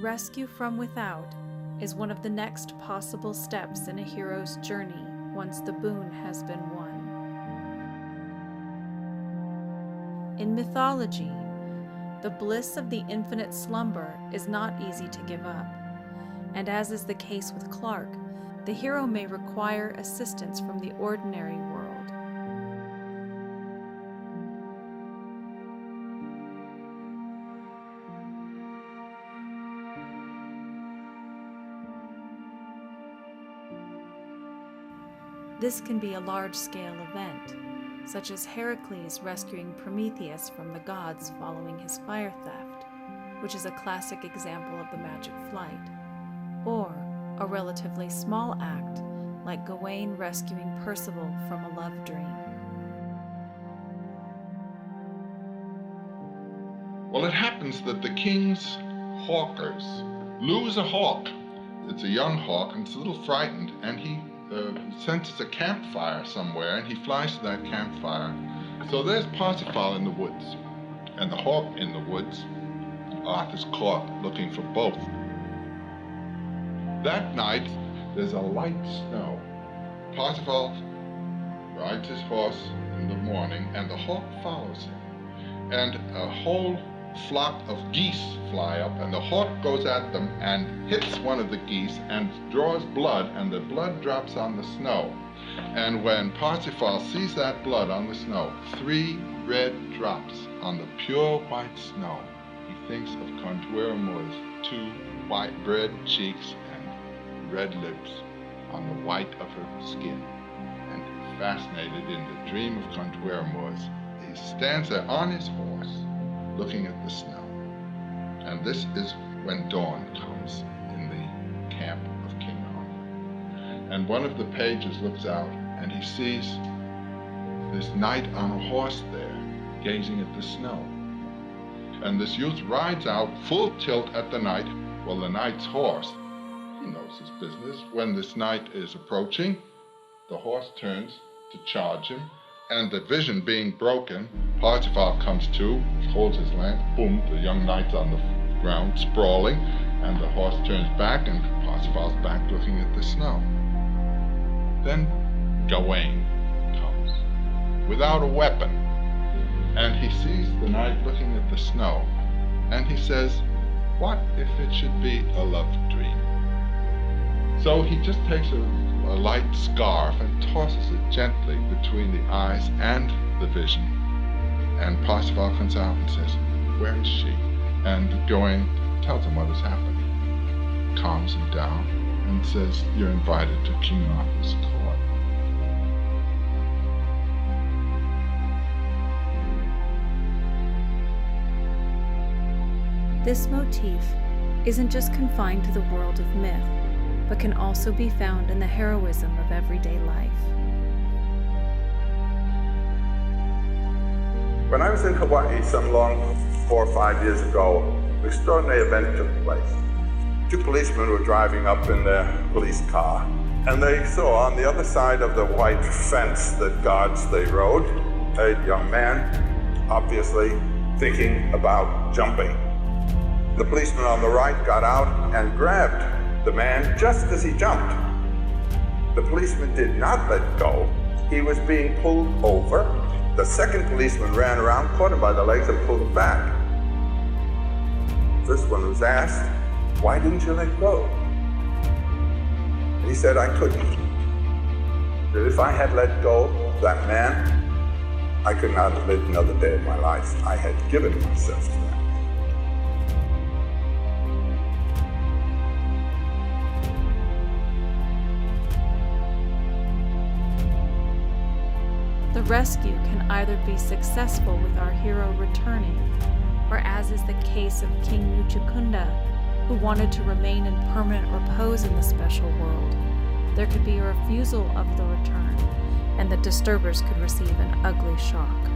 Rescue from without is one of the next possible steps in a hero's journey once the boon has been won. In mythology, the bliss of the infinite slumber is not easy to give up, and as is the case with Clark, the hero may require assistance from the ordinary world. This can be a large-scale event, such as Heracles rescuing Prometheus from the gods following his fire theft, which is a classic example of the magic flight, or a relatively small act like Gawain rescuing Percival from a love dream. Well, it happens that the king's hawkers lose a hawk. It's a young hawk, and it's a little frightened, and he senses a campfire somewhere, and he flies to that campfire. So there's Parsifal in the woods, and the hawk in the woods. Arthur's caught looking for both. That night, there's a light snow. Parsifal rides his horse in the morning, and the hawk follows him. And a whole flock of geese fly up, and the hawk goes at them and hits one of the geese and draws blood, and the blood drops on the snow. And when Parsifal sees that blood on the snow, 3 red drops on the pure white snow, he thinks of Contueramo's 2 white red cheeks and red lips on the white of her skin. And fascinated in the dream of Contueramo's, he stands there on his horse, looking at the snow. And this is when dawn comes in the camp of King Arthur. And one of the pages looks out, and he sees this knight on a horse there, gazing at the snow. And this youth rides out full tilt at the knight. Well, the knight's horse, he knows his business. When this knight is approaching, the horse turns to charge him, and the vision being broken, Parsifal comes to, holds his lance, boom, the young knight's on the ground, sprawling, and the horse turns back, and Parsifal's back looking at the snow. Then Gawain comes, without a weapon, and he sees the knight looking at the snow, and he says, what if it should be a love dream? So he just takes a light scarf and tosses it gently between the eyes and the vision. And Parsifal comes out and says, where is she? And Gawain tells him what has happened, calms him down, and says, you're invited to King Arthur's court. This motif isn't just confined to the world of myth, but can also be found in the heroism of everyday life. When I was in Hawaii some long 4 or 5 years ago, an extraordinary event took place. 2 policemen were driving up in their police car, and they saw on the other side of the white fence that guards the road a young man, obviously thinking about jumping. The policeman on the right got out and grabbed the man just as he jumped. The policeman did not let go. He was being pulled over. The second policeman ran around, caught him by the legs, and pulled him back. First one was asked, why didn't you let go? He said, I couldn't. That if I had let go of that man, I could not have lived another day of my life. I had given myself to that. The rescue can either be successful with our hero returning, or as is the case of King Muchukunda, who wanted to remain in permanent repose in the special world, there could be a refusal of the return, and the disturbers could receive an ugly shock.